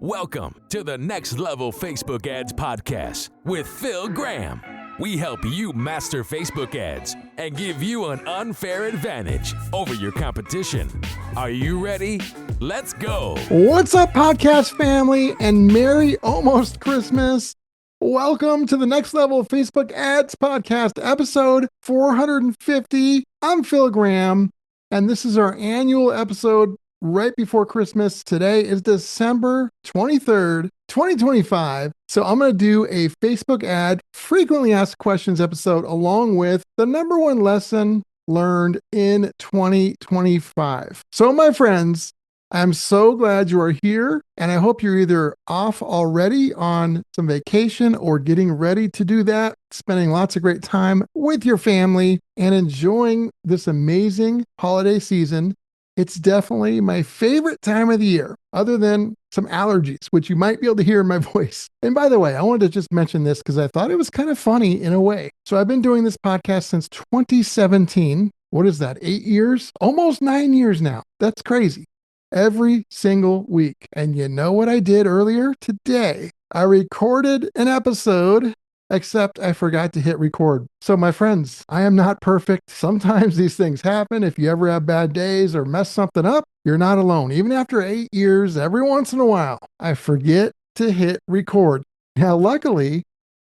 Welcome to the Next Level Facebook Ads Podcast with Phil Graham. We help you master Facebook ads and give you an unfair advantage over your competition. Are you ready? Let's go. What's up, podcast family, and Merry almost Christmas. Welcome to the Next Level Facebook Ads Podcast, episode 450. I'm Phil Graham, and this is our annual episode right before Christmas. Today is December 23rd, 2025. So I'm going to do a Facebook ad frequently asked questions episode along with the number one lesson learned in 2025. So my friends, I'm so glad you are here, and I hope you're either off already on some vacation or getting ready to do that, spending lots of great time with your family and enjoying this amazing holiday season. It's definitely my favorite time of the year, other than some allergies, which you might be able to hear in my voice. And by the way, I wanted to just mention this because I thought it was kind of funny in a way. So I've been doing this podcast since 2017. What is that? 8 years? Almost 9 years now. That's crazy. Every single week. And you know what I did earlier today? I recorded an episode, except I forgot to hit record. So my friends, I am not perfect. Sometimes these things happen. If you ever have bad days or mess something up, you're not alone. Even after 8 years, every once in a while, I forget to hit record. Now, luckily,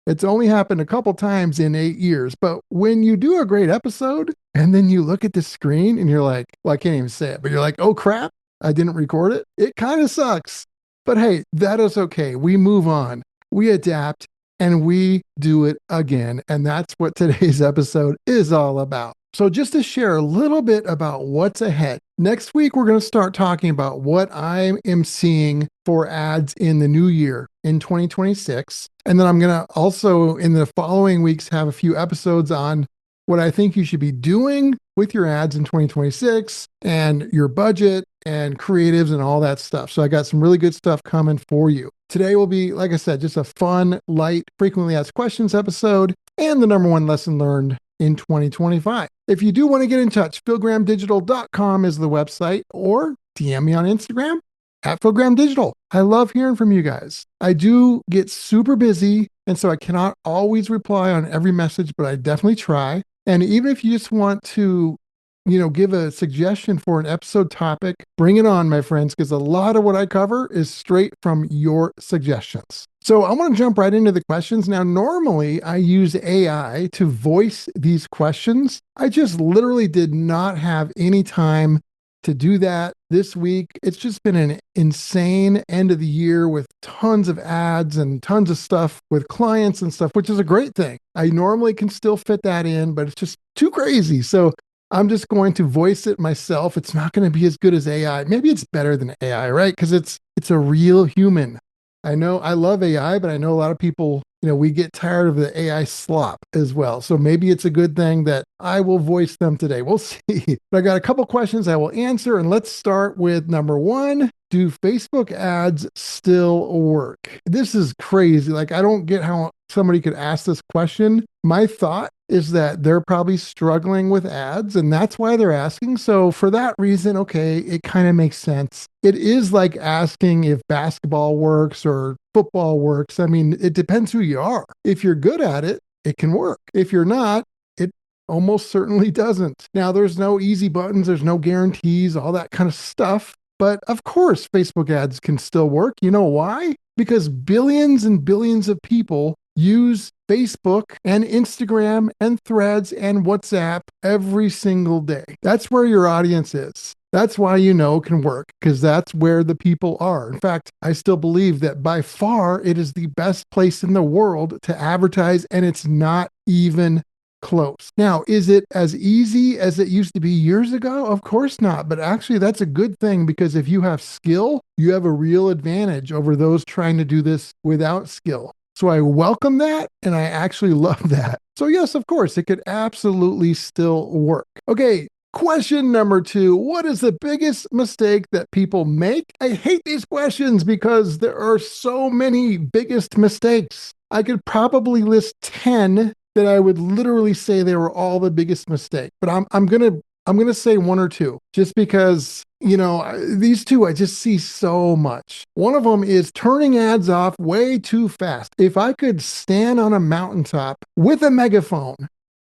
it's only happened a couple times in 8 years. But when you do a great episode and then you look at the screen and you're like, well, I can't even say it, but you're like, oh crap, I didn't record it. It kind of sucks. But hey, that is okay. We move on. We adapt. And we do it again. And that's what today's episode is all about. So just to share a little bit about what's ahead. Next week, we're going to start talking about what I am seeing for ads in the new year in 2026. And then I'm going to also, in the following weeks, have a few episodes on what I think you should be doing with your ads in 2026 and your budget and creatives and all that stuff. So I got some really good stuff coming for you. Today will be, like I said, just a fun, light, frequently asked questions episode and the number one lesson learned in 2025. If you do want to get in touch, philgrahamdigital.com is the website, or DM me on Instagram at philgrahamdigital. I love hearing from you guys. I do get super busy, and so I cannot always reply on every message, but I definitely try. And even if you just want to, give a suggestion for an episode topic, bring it on, my friends, because a lot of what I cover is straight from your suggestions. So I want to jump right into the questions. Now, normally I use AI to voice these questions. I just literally did not have any time to do that this week. It's just been an insane end of the year with tons of ads and tons of stuff with clients and stuff, which is a great thing. I normally can still fit that in, but it's just too crazy. So I'm just going to voice it myself. It's not going to be as good as AI. Maybe it's better than AI, right? Because it's a real human. I know I love AI, but I know a lot of people, we get tired of the AI slop as well. So maybe it's a good thing that I will voice them today. We'll see. But I got a couple questions I will answer. And let's start with number one. Do Facebook ads still work? This is crazy. Like, I don't get how somebody could ask this question. My thought is that they're probably struggling with ads, and that's why they're asking. So for that reason, okay, it kind of makes sense. It is like asking if basketball works or football works. I mean, it depends who you are. If you're good at it, it can work. If you're not, it almost certainly doesn't. Now, there's no easy buttons, there's no guarantees, all that kind of stuff. But of course, Facebook ads can still work. You know why? Because billions and billions of people use Facebook and Instagram and Threads and WhatsApp every single day. That's where your audience is. That's why it can work, because that's where the people are. In fact, I still believe that by far it is the best place in the world to advertise, and it's not even close. Now, is it as easy as it used to be years ago? Of course not. But actually, that's a good thing, because if you have skill, you have a real advantage over those trying to do this without skill. So I welcome that, and I actually love that. So yes, of course, it could absolutely still work. Okay, question number two. What is the biggest mistake that people make? I hate these questions because there are so many biggest mistakes. I could probably list 10 that I would literally say they were all the biggest mistake. But I'm going to I'm going to say one or two, just because, these two I just see so much. One of them is turning ads off way too fast. If I could stand on a mountaintop with a megaphone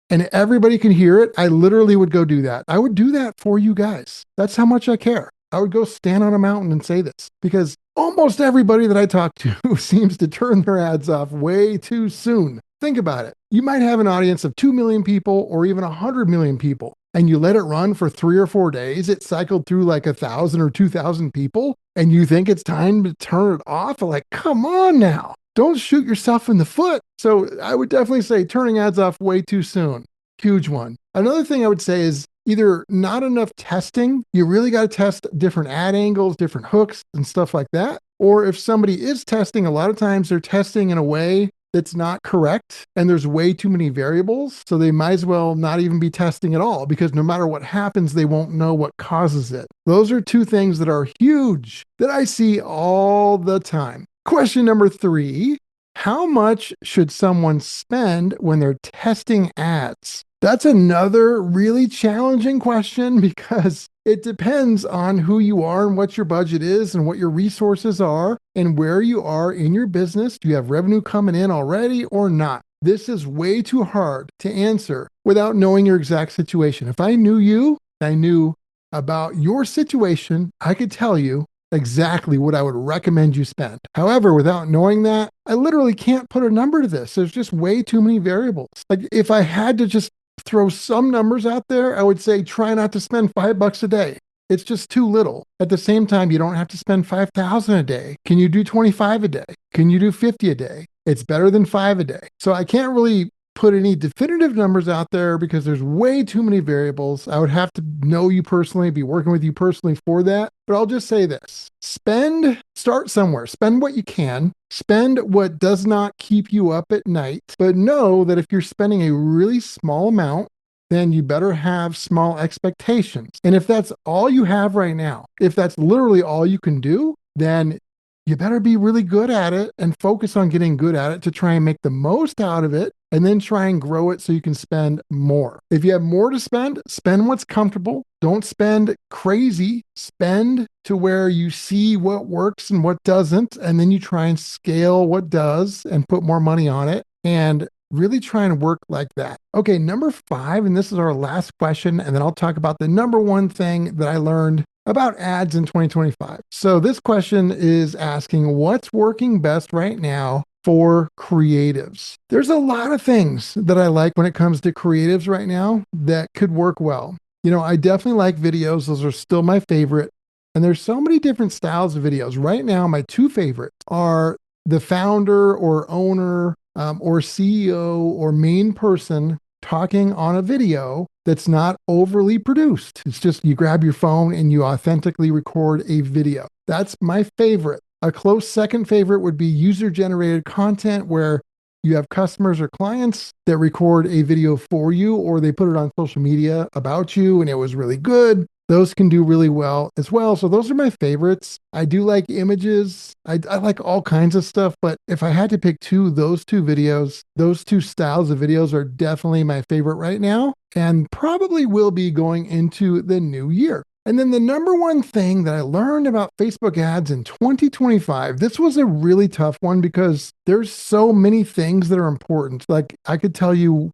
and everybody can hear it, I literally would go do that. I would do that for you guys. That's how much I care. I would go stand on a mountain and say this because almost everybody that I talk to seems to turn their ads off way too soon. Think about it. You might have an audience of 2 million people or even 100 million people, and you let it run for 3 or 4 days. It cycled through like 1,000 or 2,000 people, and you think it's time to turn it off? Like, come on now. Don't shoot yourself in the foot. So I would definitely say turning ads off way too soon. Huge one. Another thing I would say is either not enough testing. You really got to test different ad angles, different hooks and stuff like that. Or if somebody is testing, a lot of times they're testing in a way that's not correct and there's way too many variables. So they might as well not even be testing at all because no matter what happens, they won't know what causes it. Those are two things that are huge that I see all the time. Question number 3, how much should someone spend when they're testing ads? That's another really challenging question because it depends on who you are and what your budget is and what your resources are and where you are in your business. Do you have revenue coming in already or not? This is way too hard to answer without knowing your exact situation. If I knew you, I knew about your situation, I could tell you exactly what I would recommend you spend. However, without knowing that, I literally can't put a number to this. There's just way too many variables. Like if I had to just throw some numbers out there, I would say try not to spend $5 a day. It's just too little. At the same time, you don't have to spend 5,000 a day. Can you do 25 a day? Can you do 50 a day? It's better than 5 a day. So I can't really put any definitive numbers out there because there's way too many variables. I would have to know you personally, be working with you personally for that. But I'll just say this. Start somewhere. Spend what you can. Spend what does not keep you up at night. But know that if you're spending a really small amount, then you better have small expectations. And if that's all you have right now, if that's literally all you can do, then you better be really good at it and focus on getting good at it to try and make the most out of it and then try and grow it so you can spend more. If you have more to spend, spend what's comfortable. Don't spend crazy. Spend to where you see what works and what doesn't, and then you try and scale what does and put more money on it and really try and work like that. Okay, number 5, and this is our last question, and then I'll talk about the number one thing that I learned about ads in 2025. So this question is asking what's working best right now for creatives. There's a lot of things that I like when it comes to creatives right now that could work well. I definitely like videos. Those are still my favorite. And there's so many different styles of videos. Right now, my 2 favorites are the founder or owner or CEO or main person talking on a video that's not overly produced. It's just you grab your phone and you authentically record a video. That's my favorite. A close second favorite would be user-generated content where you have customers or clients that record a video for you or they put it on social media about you and it was really good. Those can do really well as well. So those are my favorites. I do like images. I like all kinds of stuff. But if I had to pick those two videos, those 2 styles of videos are definitely my favorite right now and probably will be going into the new year. And then the number one thing that I learned about Facebook ads in 2025, this was a really tough one because there's so many things that are important. Like I could tell you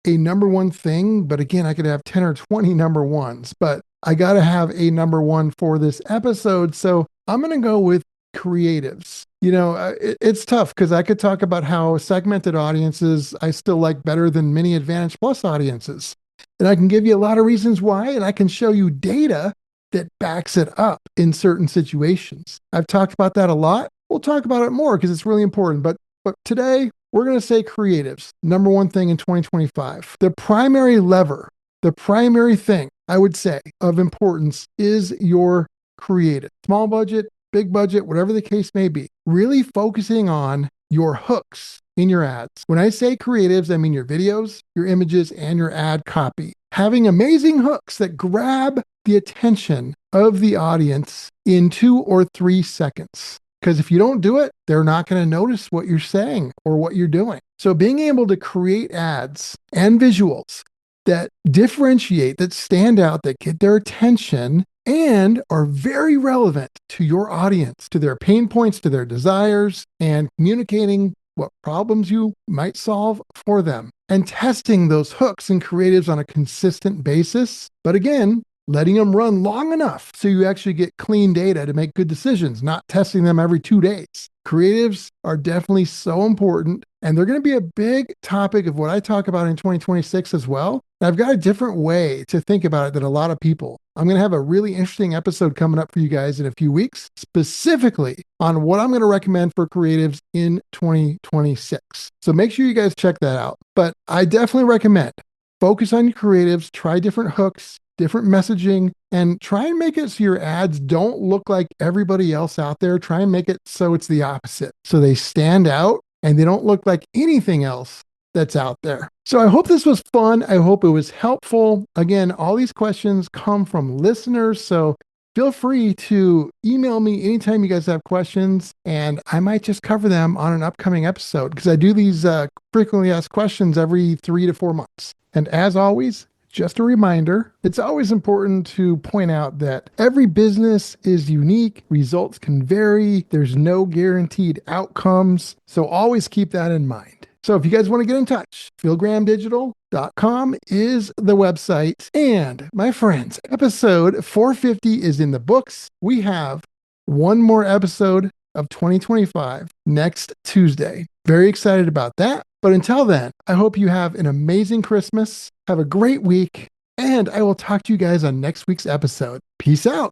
a number one thing, but again, I could have 10 or 20 number ones, but I got to have a number one for this episode. So I'm going to go with creatives. It's tough because I could talk about how segmented audiences I still like better than many Advantage Plus audiences. And I can give you a lot of reasons why, and I can show you data that backs it up in certain situations. I've talked about that a lot. We'll talk about it more because it's really important. But today, we're going to say creatives, number one thing in 2025. The primary lever, the primary thing I would say of importance is your creative. Small budget, big budget, whatever the case may be. Really focusing on your hooks in your ads. When I say creatives, I mean your videos, your images, and your ad copy. Having amazing hooks that grab the attention of the audience in 2 or 3 seconds. Because if you don't do it, they're not going to notice what you're saying or what you're doing. So being able to create ads and visuals that differentiate, that stand out, that get their attention and are very relevant to your audience, to their pain points, to their desires, and communicating what problems you might solve for them, and testing those hooks and creatives on a consistent basis. But again, letting them run long enough so you actually get clean data to make good decisions, not testing them every 2 days. Creatives are definitely so important, and they're going to be a big topic of what I talk about in 2026 as well. And I've got a different way to think about it than a lot of people. I'm going to have a really interesting episode coming up for you guys in a few weeks, specifically on what I'm going to recommend for creatives in 2026. So make sure you guys check that out. But I definitely recommend focus on your creatives, try different hooks, different messaging, and try and make it so your ads don't look like everybody else out there. Try and make it so it's the opposite. So they stand out and they don't look like anything else that's out there. So I hope this was fun. I hope it was helpful. Again, all these questions come from listeners. So feel free to email me anytime you guys have questions, and I might just cover them on an upcoming episode because I do these frequently asked questions every 3 to 4 months. And as always, just a reminder, it's always important to point out that every business is unique. Results can vary. There's no guaranteed outcomes. So always keep that in mind. So if you guys want to get in touch, philgrahamdigital.com is the website. And my friends, episode 450 is in the books. We have one more episode of 2025 next Tuesday. Very excited about that. But until then, I hope you have an amazing Christmas. Have a great week. And I will talk to you guys on next week's episode. Peace out.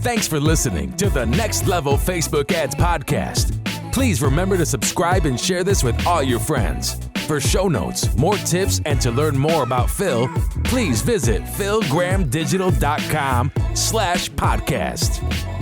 Thanks for listening to the Next Level Facebook Ads Podcast. Please remember to subscribe and share this with all your friends. For show notes, more tips, and to learn more about Phil, please visit philgrahamdigital.com/podcast.